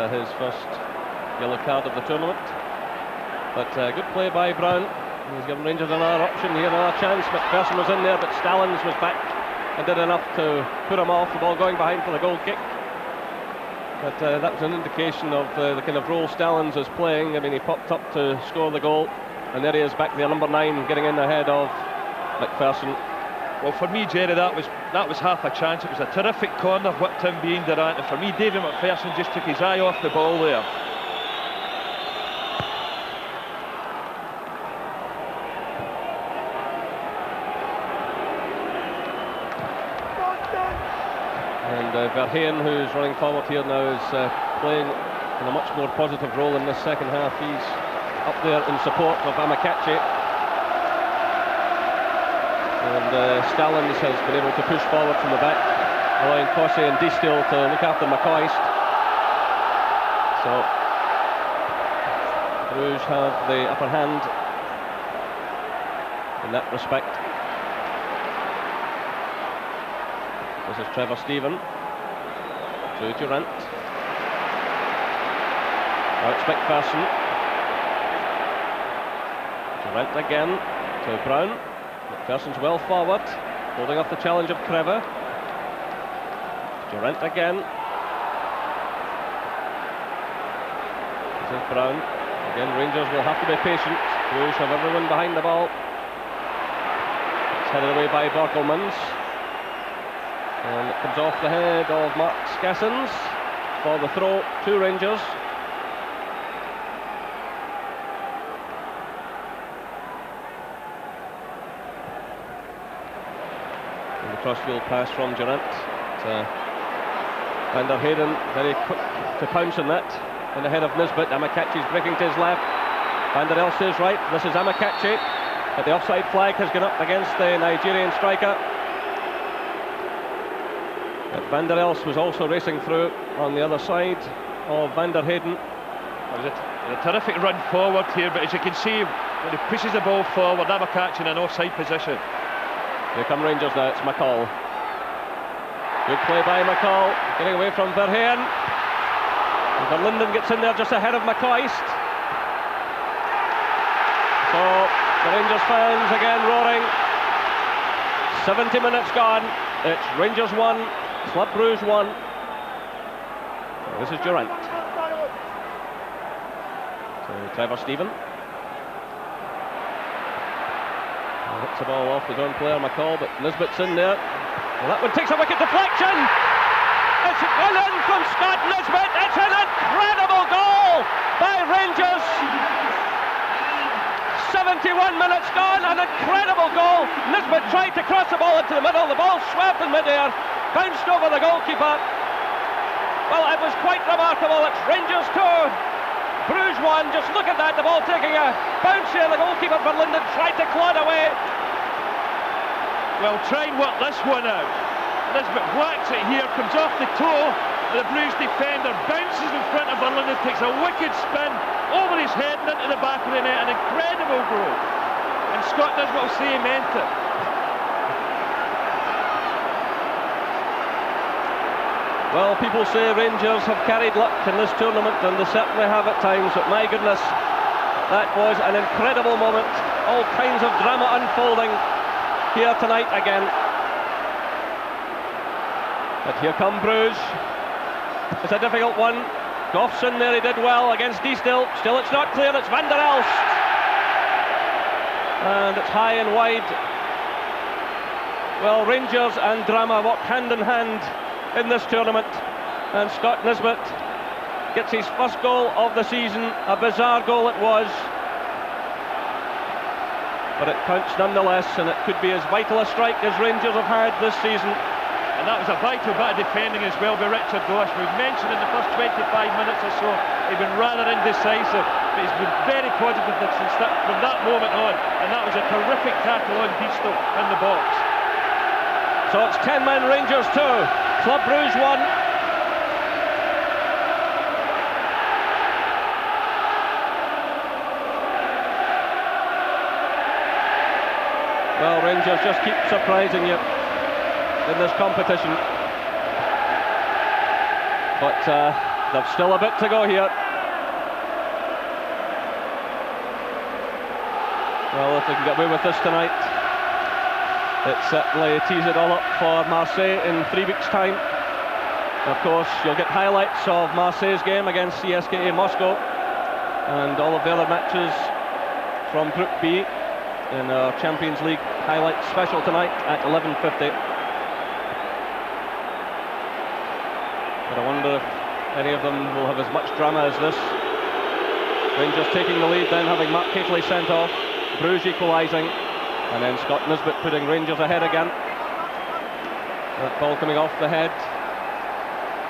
His first yellow card of the tournament, but good play by Brown. He's given Rangers another option here, another chance. McPherson was in there, but Stallings was back and did enough to put him off. The ball going behind for the goal kick, but that was an indication of the kind of role Stallings is playing. I mean, he popped up to score the goal, and there he is back there, number 9, getting in ahead of McPherson. Well, for me, Jerry, that was half a chance. It was a terrific corner, whipped in behind Durant, and for me, David McPherson just took his eye off the ball there. And Verheyen, who's running forward here now, is playing in a much more positive role in this second half. He's up there in support of Amakachi. And Stallings has been able to push forward from the back, allowing Cossey and Diestel to look after McCoist. So Bruges have the upper hand in that respect. This is Trevor Stephen to Durant. Now it's McPherson. Durant again to Brown. McPherson's well forward, holding off the challenge of Crever. Durant again. This is Brown. Again, Rangers will have to be patient. Bruges have everyone behind the ball. It's headed away by Borgelmans. And it comes off the head of Mark Skassens for the throw to Rangers. Crossfield pass from Durant to Van der Heyden, very quick to pounce on that, in the head of Nisbet. Amakachi's breaking to his left, Van der Elst is right. This is Amakachi, but the offside flag has gone up against the Nigerian striker. But Van der Elst was also racing through on the other side of Van der Heyden. It was a terrific run forward here, but as you can see, when he pushes the ball forward, Amakachi in an offside position. Here come Rangers now, it's McCall. Good play by McCall, getting away from Verheyen. And Verlinden gets in there just ahead of McCoist. So the Rangers fans again roaring. 70 minutes gone. It's Rangers 1, Club Brugge 1. This is Durant. So Trevor Stephen. Hits the ball off his own player, McCall, but Nisbet's in there. Well, that one takes a wicked deflection. It's gone in from Scott Nisbet. It's an incredible goal by Rangers. 71 minutes gone, an incredible goal. Nisbet tried to cross the ball into the middle. The ball swept in mid-air, bounced over the goalkeeper. Well, it was quite remarkable. It's Rangers 2, Bruges 1. Just look at that, the ball taking a bounce here. The goalkeeper for Linden tried to claw it away. Well, try and work this one out. Nisbet whacks it here, comes off the toe, and the Bruges defender bounces in front of Verlinden, takes a wicked spin over his head and into the back of the net. An incredible goal. And Scott Nisbet will say he meant it. Well, people say Rangers have carried luck in this tournament, and they certainly have at times, but my goodness, that was an incredible moment. All kinds of drama unfolding here tonight again. But here come Bruges. It's a difficult one. Goff's in there, he did well against Diestel. Still it's not clear, it's Van der Elst. And it's high and wide. Well, Rangers and drama walk hand in hand in this tournament, and Scott Nisbet gets his first goal of the season. A bizarre goal it was, but it counts nonetheless, and it could be as vital a strike as Rangers have had this season. And that was a vital bit of defending as well by Richard Goss. We've mentioned in the first 25 minutes or so he'd been rather indecisive, but he's been very positive from that moment on, and that was a terrific tackle on Diestel in the box. So it's 10-man Rangers 2, Club Brugge 1. Well, Rangers just keep surprising you in this competition. But There's still a bit to go here. Well, if they can get away with this tonight, it certainly tees it all up for Marseille in 3 weeks' time. Of course, you'll get highlights of Marseille's game against CSKA Moscow and all of the other matches from Group B in our Champions League highlights special tonight at 11:50. But I wonder if any of them will have as much drama as this. Rangers taking the lead, then having Mark Catley sent off, Brugge equalising, and then Scott Nisbet putting Rangers ahead again. That ball coming off the head.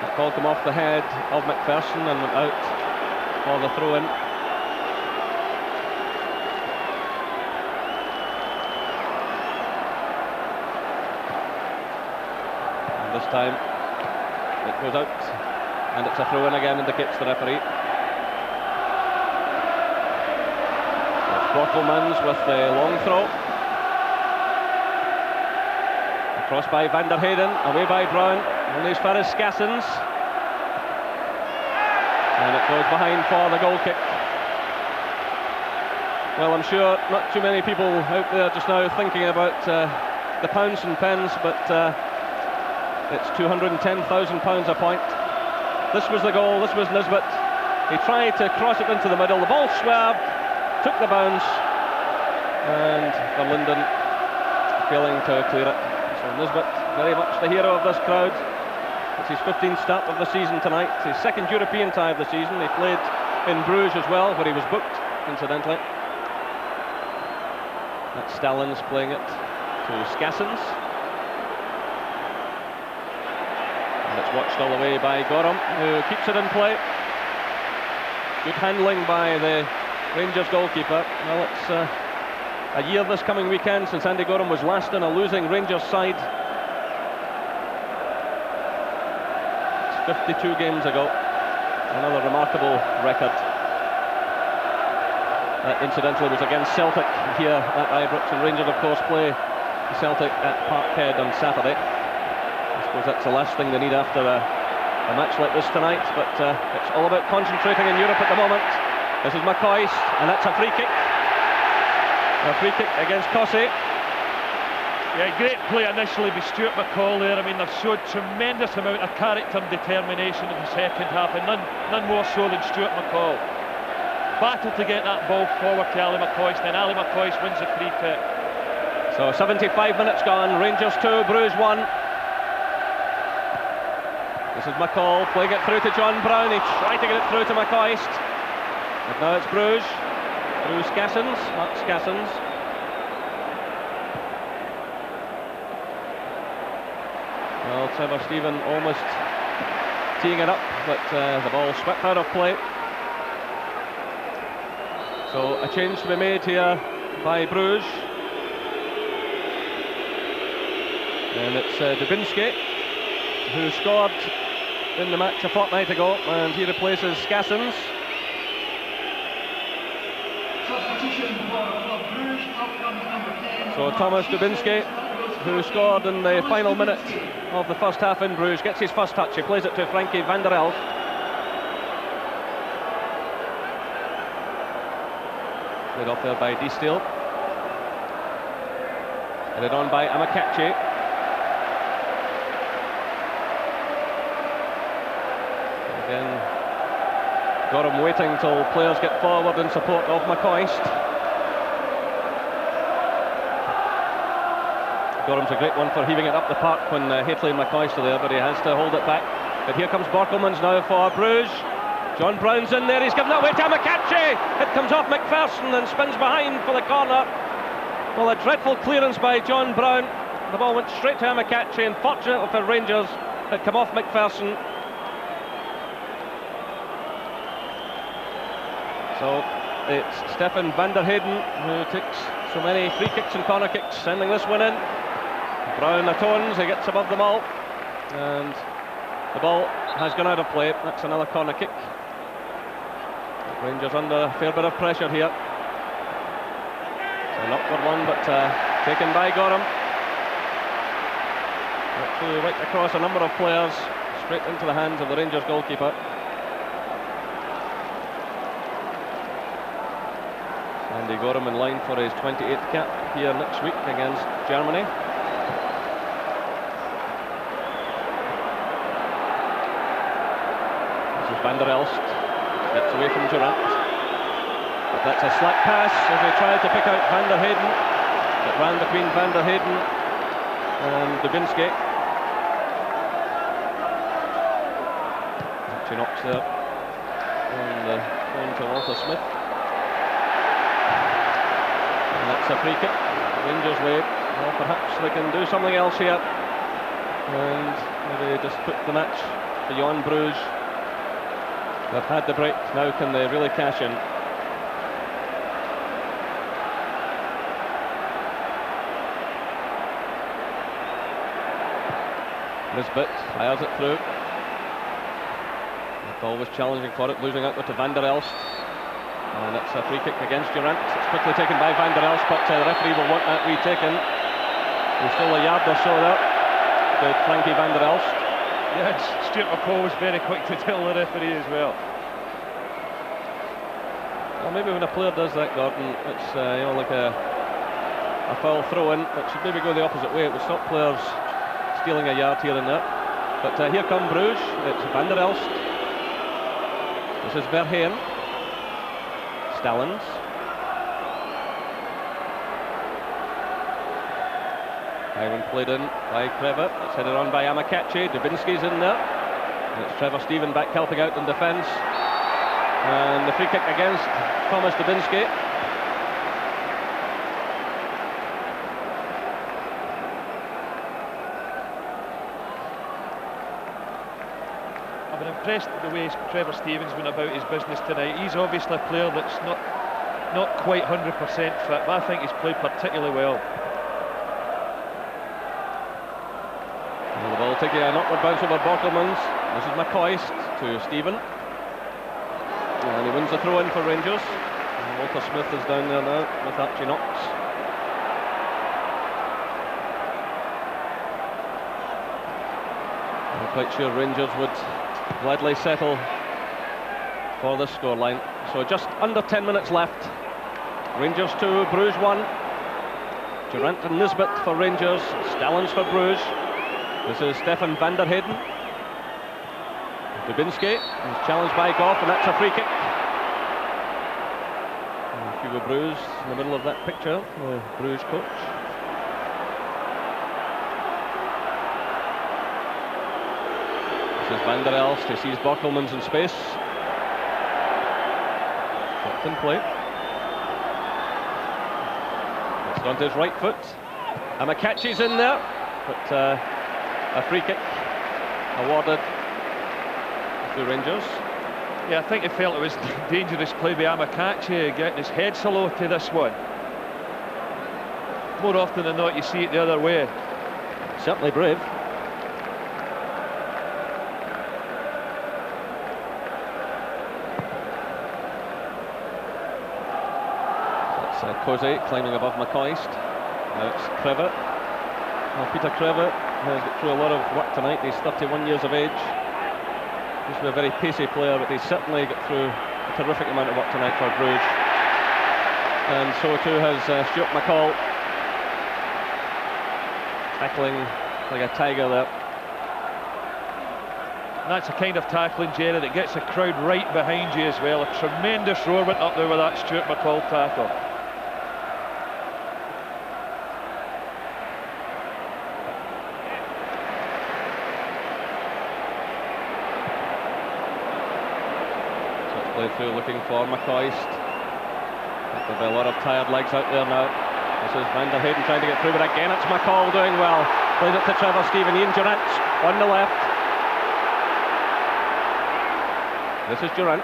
That ball came off the head of McPherson and went out for the throw-in. And this time it goes out, and it's a throw-in again, indicates the referee. Borkelmans with the long throw. Across by Van der Heyden, away by Brown, only as far as Skassens. And it goes behind for the goal kick. Well, I'm sure not too many people out there just now thinking about the pounds and pence, but it's £210,000 a point. This was the goal, this was Nisbet. He tried to cross it into the middle, the ball swerved, took the bounce, and Verlinden failing to clear it. So Nisbet, very much the hero of this crowd. It's his 15th start of the season tonight, his second European tie of the season. He played in Bruges as well, where he was booked, incidentally. That's Stallings playing it to Skassens. And it's watched all the way by Goram, who keeps it in play. Good handling by the Rangers goalkeeper. Well, it's a year this coming weekend since Andy Goram was last in a losing Rangers side. It's 52 games ago. Another remarkable record. That incidentally was against Celtic here at Ibrox, and Rangers of course play Celtic at Parkhead on Saturday. I suppose that's the last thing they need after a match like this tonight, but it's all about concentrating in Europe at the moment. This is McCoist, and that's a free kick. A free kick against Cossey. Yeah, great play initially by Stuart McCall there. I mean, they've showed tremendous amount of character and determination in the second half, and none more so than Stuart McCall. Battle to get that ball forward to Ali McCoist, then Ali McCoist wins the free kick. So 75 minutes gone, Rangers 2, Bruges 1. This is McCall playing it through to John Brown. He tried to get it through to McCoist. But now it's Bruges, through Skassens, Mark Skassens. Well, Trevor Stephen almost teeing it up, but the ball swept out of play. So a change to be made here by Bruges. And it's Dubinsky, who scored in the match a fortnight ago, and he replaces Skassens. So Thomas Dubinsky, who scored in the final minute of the first half in Bruges, gets his first touch. He plays it to Frankie van der Elf. Played off there by Deestiel. Headed on by Amakachi. Again, Goram waiting till players get forward in support of McCoist. Goram's a great one for heaving it up the park when Hateley and McCoist are there, but he has to hold it back. But here comes Borkelmans now for Bruges. John Brown's in there, he's given it away to Amakachi. It comes off McPherson and spins behind for the corner. Well, a dreadful clearance by John Brown. The ball went straight to Amakachi, and fortunately for Rangers, it came off McPherson. So it's Stefan van der Heyden who takes so many free kicks and corner kicks, sending this one in. Brown atones, he gets above them all, and the ball has gone out of play. That's another corner kick. Rangers under a fair bit of pressure here. It's an awkward one, but taken by Goram. Right across a number of players, straight into the hands of the Rangers goalkeeper. Andy Gorham in line for his 28th cap here next week against Germany. This is Van der Elst, gets away from Durant. But that's a slack pass as they tried to pick out Van der Heyden. It ran between Van der Heyden and Dubinsky. She knocks there and going to Walter Smith. And that's a free kick. Rangers way. Well, perhaps they can do something else here and maybe just put the match beyond Bruges. They've had the break, now can they really cash in? Nisbet fires it through. Always challenging for it, losing out to Van der Elst. And it's a free kick against Durant. It's quickly taken by Van der Elst, but the referee will want that retaken. He's still a yard or so there. Did Frankie Van der Elst. Yes, Stuart McCall was very quick to tell the referee as well. Well, maybe when a player does that, Gordon, it's you know, like a foul throw-in. It should maybe go the opposite way. It would stop players stealing a yard here and there. But here come Bruges. It's Van der Elst. This is Verheyen. Stallings. Iron played in by Trevor. It's headed on by Amakachi. Dubinsky's in there. And it's Trevor Steven back helping out in defence. And the free kick against Thomas Dubinsky. I've been impressed with the way Trevor Stevens went about his business tonight. He's obviously a player that's not quite 100% fit, but I think he's played particularly well. And the ball taking an upward bounce over Borkelmans. This is McCoist to Stephen. And he wins the throw-in for Rangers. And Walter Smith is down there now with Archie Knox. I'm quite sure Rangers would gladly settle for this scoreline. So just under 10 minutes left. Rangers 2, Bruges 1. Durant and Nisbet for Rangers, Stallings for Bruges. This is Stefan van der Heyden. Dubinsky is challenged by Goff, and that's a free kick. And Hugo Bruges in the middle of that picture, the Bruges coach. This is Van der Elst. He sees Borkelmans in space. Kept in play. It's onto his right foot. Amakachi's in there, but a free kick awarded to Rangers. Yeah, I think he felt it was dangerous play by Amakachi, getting his head so low to this one. More often than not, you see it the other way. Certainly brave. That's Cozy climbing above McCoist. Now it's Trevor. Well, Peter Trevor has got through a lot of work tonight. He's 31 years of age. Used to be a very pacey player, but he's certainly got through a terrific amount of work tonight for Bruges. And so too has Stuart McCall, tackling like a tiger there. And that's the kind of tackling, Jerry, that gets the crowd right behind you as well. A tremendous roar went up there with that Stuart McCall tackle. Through looking for McCoist. There'll be a lot of tired legs out there now. This is Van der Heyden trying to get through, but again it's McCall doing well. Plays it to Trevor Steven. Ian Durant on the left. This is Durant.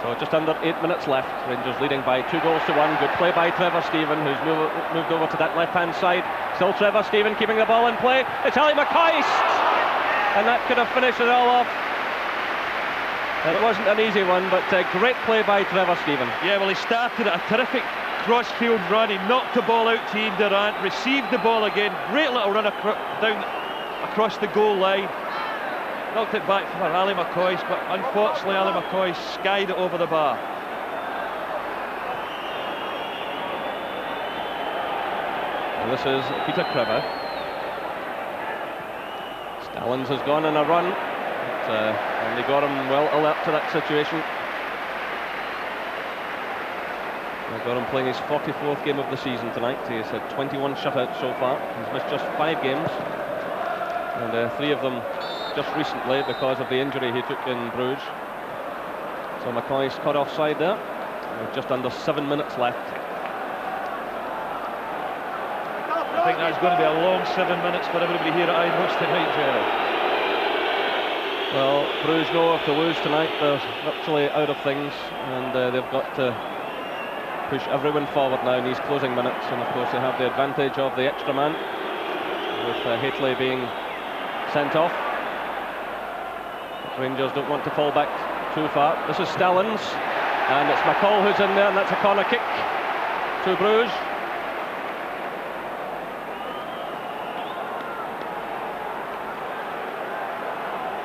So just under 8 minutes left. Rangers leading by 2-1. Good play by Trevor Steven, who's moved over to that left-hand side. Still Trevor Steven keeping the ball in play. It's Ali McCoist! And that could have finished it all off. It wasn't an easy one, but a great play by Trevor Steven. Yeah, well, he started at a terrific cross-field run. He knocked the ball out to Ian Durant, received the ball again. Great little run down across the goal line. knocked it back for Ali McCoy, but unfortunately Ali McCoy skied it over the bar. And this is Peter Kreve. Stallings has gone on a run, but Andy Gorham well alert to that situation. Gorham playing his 44th game of the season tonight. He's had 21 shutouts so far. He's missed just 5 games, and 3 of them just recently because of the injury he took in Brugge. So McCoy's caught offside there, with just under 7 minutes left. I think that's going to be a long 7 minutes for everybody here at Ibrox tonight, Jerry. Well, Brugge know if they lose tonight, they're virtually out of things, and they've got to push everyone forward now in these closing minutes. And of course they have the advantage of the extra man, with Hateley being sent off. But Rangers don't want to fall back too far. This is Stallings, and it's McCall who's in there, and that's a corner kick to Brugge.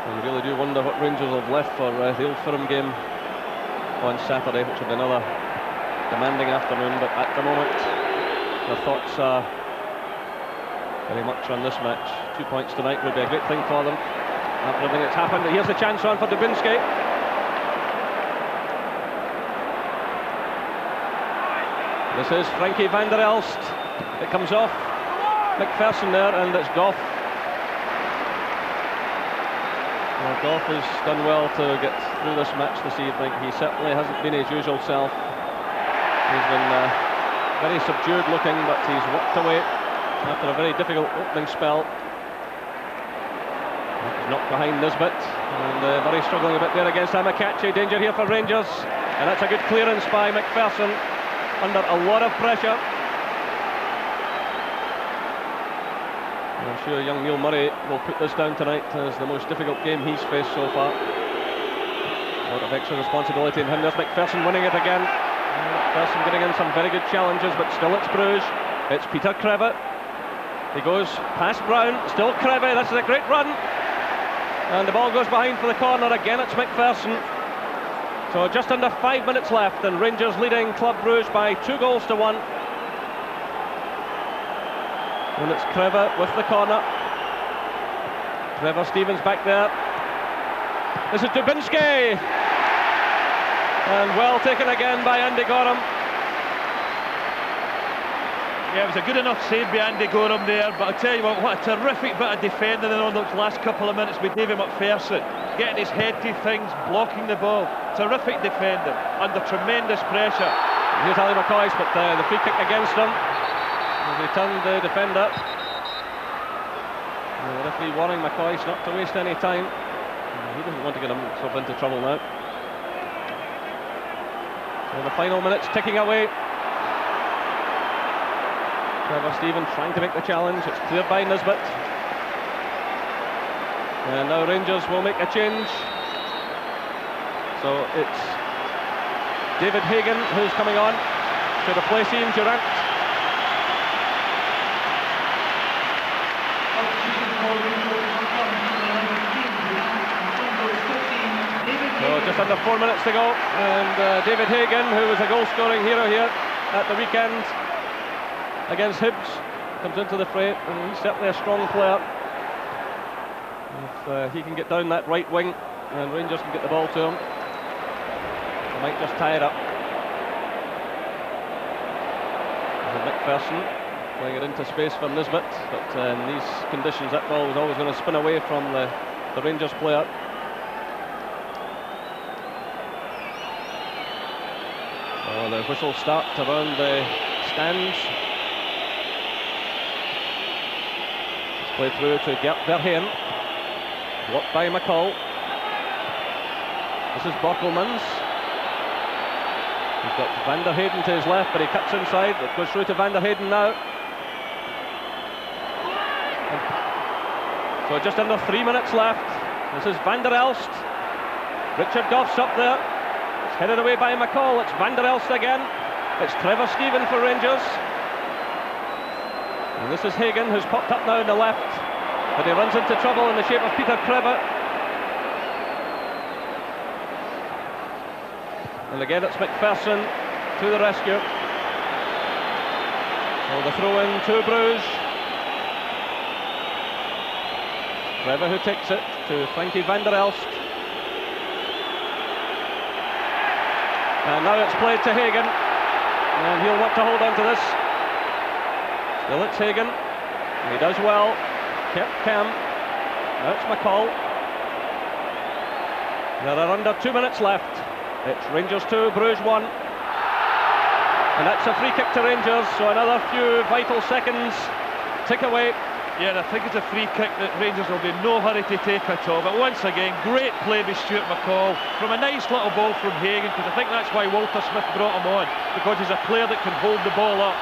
You really do wonder what Rangers have left for the Old Firm game on Saturday, which will be another demanding afternoon. But at the moment, their thoughts are very much on this match. 2 points tonight would be a great thing for them after everything that's happened. Here's the chance on for Dubinsky. This is Frankie van der Elst. It comes off McPherson there, and it's Goff. Well, Goff has done well to get through this match this evening. He certainly hasn't been his usual self. He's been very subdued looking, but he's walked away after a very difficult opening spell. He's knocked behind Nisbet, and very struggling a bit there against Amakachi. Danger here for Rangers, and that's a good clearance by McPherson under a lot of pressure. I'm sure young Neil Murray will put this down tonight as the most difficult game he's faced so far. A lot of extra responsibility in him. There's McPherson winning it again. McPherson getting in some very good challenges, but still it's Brugge. It's Peter Kreve. He goes past Brown, still Kreve. This is a great run, and the ball goes behind for the corner. Again it's McPherson. So just under 5 minutes left, and Rangers leading Club Brugge by 2-1. And it's Kreve with the corner. Trevor Stevens back there. This is Dubinsky, and well taken again by Andy Gorham. Yeah, it was a good enough save by Andy Gorham there, but I'll tell you what a terrific bit of defending on those last couple of minutes with David McPherson, getting his head to things, blocking the ball. Terrific defending under tremendous pressure. Here's Ali McCoy, but the free kick against him. He turned the defender. The referee warning McCoy not to waste any time. He doesn't want to get himself into trouble now. So the final minutes ticking away. Trevor Stevens trying to make the challenge. It's cleared by Nisbet. And now Rangers will make a change. So it's David Hagan who's coming on to replace Ian Durant. So just under 4 minutes to go, and David Hagan, who was a goal-scoring hero here at the weekend against Hibs, comes into the fray, and he's certainly a strong player. If he can get down that right wing, and Rangers can get the ball to him, they might just tie it up. McPherson playing it into space for Nisbet, but in these conditions that ball was always going to spin away from the Rangers player. So the whistle starts around the stands. It's played through to Gert Verheyen, blocked by McCall. This is Borkelmans. He's got Van der Heyden to his left, but he cuts inside. It goes through to Van der Heyden now. So just under 3 minutes left. This is Van der Elst. Richard Goff's up there. It's headed away by McCall. It's Van der Elst again. It's Trevor Stevens for Rangers. And this is Hagan, who's popped up now on the left, but he runs into trouble in the shape of Peter Kreve. And again it's McPherson to the rescue. So the throw in to Brugge. Trevor who takes it to Frankie van der Elst. And now it's played to Hagen. And he'll want to hold on to this. Still it's Hagen. He does well. Kept calm. Now it's McCall. There are under 2 minutes left. It's Rangers 2, Bruges 1. And that's a free kick to Rangers, so another few vital seconds tick away. Yeah, and I think it's a free kick that Rangers will be in no hurry to take at all. But once again, great play by Stuart McCall from a nice little ball from Hagen, because I think that's why Walter Smith brought him on, because he's a player that can hold the ball up.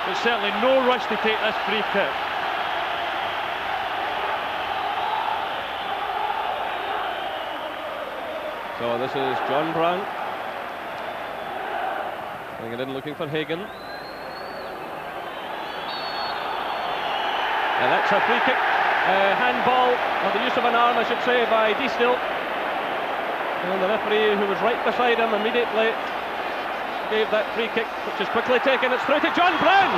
But certainly no rush to take this free kick. So this is John Brown. Bring it in looking for Hagen. And that's a free kick, handball, or the use of an arm I should say, by Diestel. And the referee, who was right beside him immediately, gave that free kick, which is quickly taken. It's through to John Brown.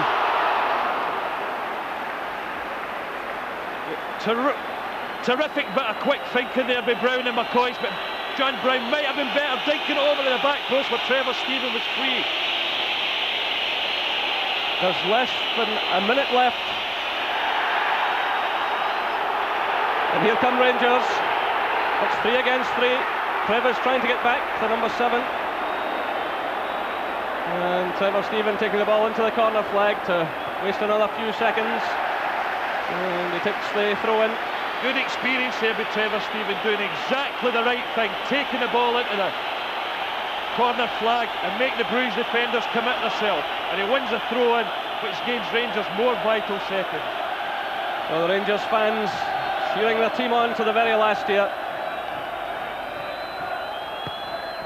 Terrific bit of quick thinking there by Brown and McCoy's, but John Brown might have been better dinking it over to the back post where Trevor Stephen was free. There's less than a minute left. And here come Rangers. It's 3 against 3. Trevor's trying to get back to number 7. And Trevor Stephen taking the ball into the corner flag to waste another few seconds. And he takes the throw in. Good experience there by Trevor Stephen, doing exactly the right thing, taking the ball into the corner flag and making the Bruges defenders commit themselves. And he wins the throw in, which gives Rangers more vital seconds. Well, the Rangers fans cheering their team on to the very last here.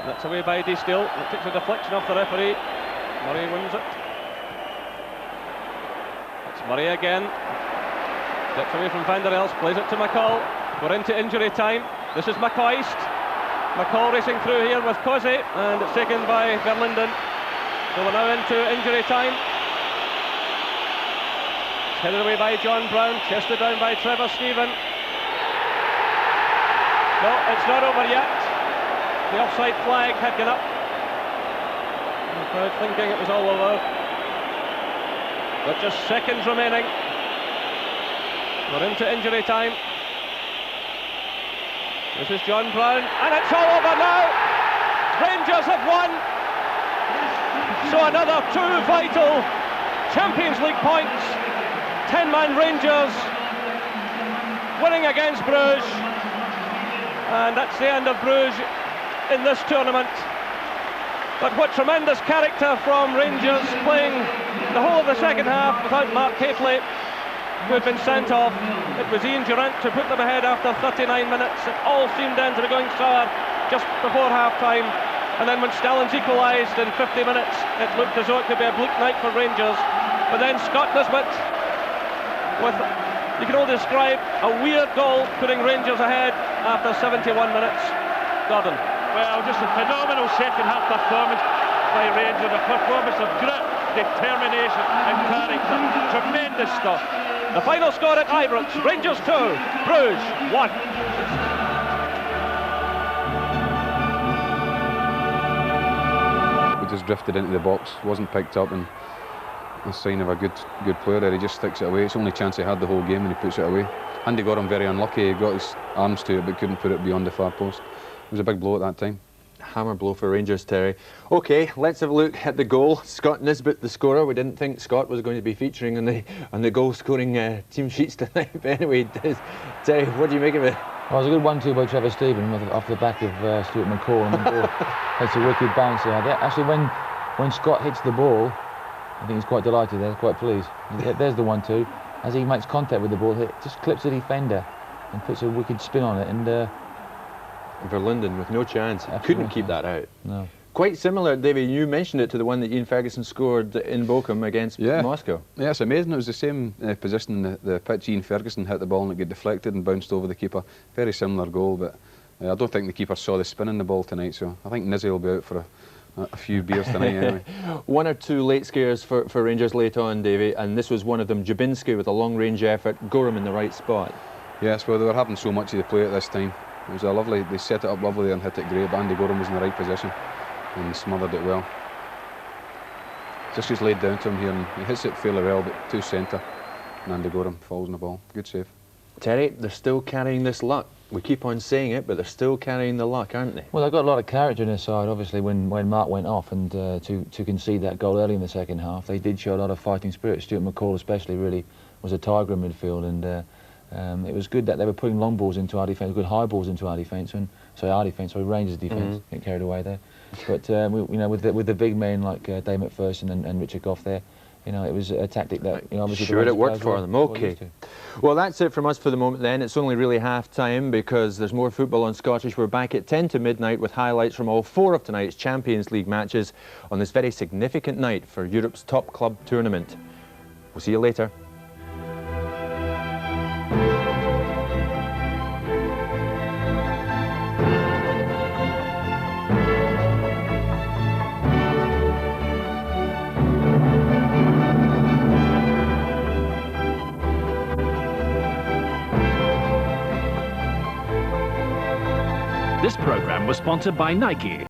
That's away by Diestel. It takes a deflection off the referee. Murray wins it. It's Murray again. Gets away from Van der Elst, plays it to McCall. We're into injury time. This is McCoist. McCall racing through here with Cossey, and it's taken by Verlinden. So we're now into injury time. It's headed away by John Brown, chested down by Trevor Stephen. No, it's not over yet. The offside flag had gone up. The crowd thinking it was all over. But just seconds remaining. We're into injury time. This is John Brown, and it's all over now. Rangers have won. So another 2 vital Champions League points. 10-man Rangers winning against Bruges. And that's the end of Bruges in this tournament. But what tremendous character from Rangers, playing the whole of the second half without Mark Hafley, who had been sent off. It was Ian Durant to put them ahead after 39 minutes. It all seemed then to be going sour just before half-time. And then when Stallings equalised in 50 minutes, it looked as though it could be a bleak night for Rangers. But then Scott Nisbet, with, you can only describe, a weird goal, putting Rangers ahead after 71 minutes. Gordon. Well, just a phenomenal second-half performance by Rangers. A performance of grit, determination and character. Tremendous stuff. The final score at Ibrox, Rangers 2, Bruges 1. We just drifted into the box, wasn't picked up, and a sign of a good player there. He just sticks it away. It's the only chance he had the whole game, and he puts it away. Andy Goram very unlucky. He got his arms to it but couldn't put it beyond the far post. It was a big blow at that time. Hammer blow for Rangers, Terry. OK, let's have a look at the goal. Scott Nisbet, the scorer. We didn't think Scott was going to be featuring on the goal-scoring team sheets tonight. But anyway, Terry, what do you make of it? Well, it was a good 1-2 by Trevor Stephen off the back of Stuart McCall. And the ball hits a wicked bounce there. Actually, when Scott hits the ball, I think he's quite delighted there, quite pleased. There's the 1-2. As he makes contact with the ball, it just clips the defender and puts a wicked spin on it. And Verlinden with no chance. Couldn't keep that out. No. Quite similar, David, you mentioned it, to the one that Ian Ferguson scored in Bochum against Moscow. Yeah, it's amazing. It was the same position in the pitch. Ian Ferguson hit the ball and it got deflected and bounced over the keeper. Very similar goal, but I don't think the keeper saw the spin in the ball tonight, so I think Nizzy will be out for a few beers tonight anyway. One or two late scares for Rangers late on, Davy, and this was one of them. Jabinski with a long-range effort, Gorham in the right spot. Yes, well, they were having so much of the play at this time. It was a lovely, they set it up lovely and hit it great, but Andy Gorham was in the right position and smothered it well. Just gets laid down to him here and he hits it fairly well, but to centre, and Andy Gorham falls on the ball. Good save. Terry, they're still carrying this luck. We keep on saying it, but they're still carrying the luck, aren't they? Well, they've got a lot of character in their side, obviously, when Mark went off, and to concede that goal early in the second half, they did show a lot of fighting spirit. Stuart McCall especially really was a tiger in midfield, and it was good that they were putting long balls into our defence, good high balls into our defence, and Rangers' defence, get carried away there. But you know, with the big men like Dave McPherson and Richard Gough there, you know, it was a tactic that, you know, obviously sure it worked for them. Okay. Well, that's it from us for the moment then. It's only really half-time because there's more football on Scottish. We're back at 10 to midnight with highlights from all 4 of tonight's Champions League matches on this very significant night for Europe's top club tournament. We'll see you later. This program was sponsored by Nike.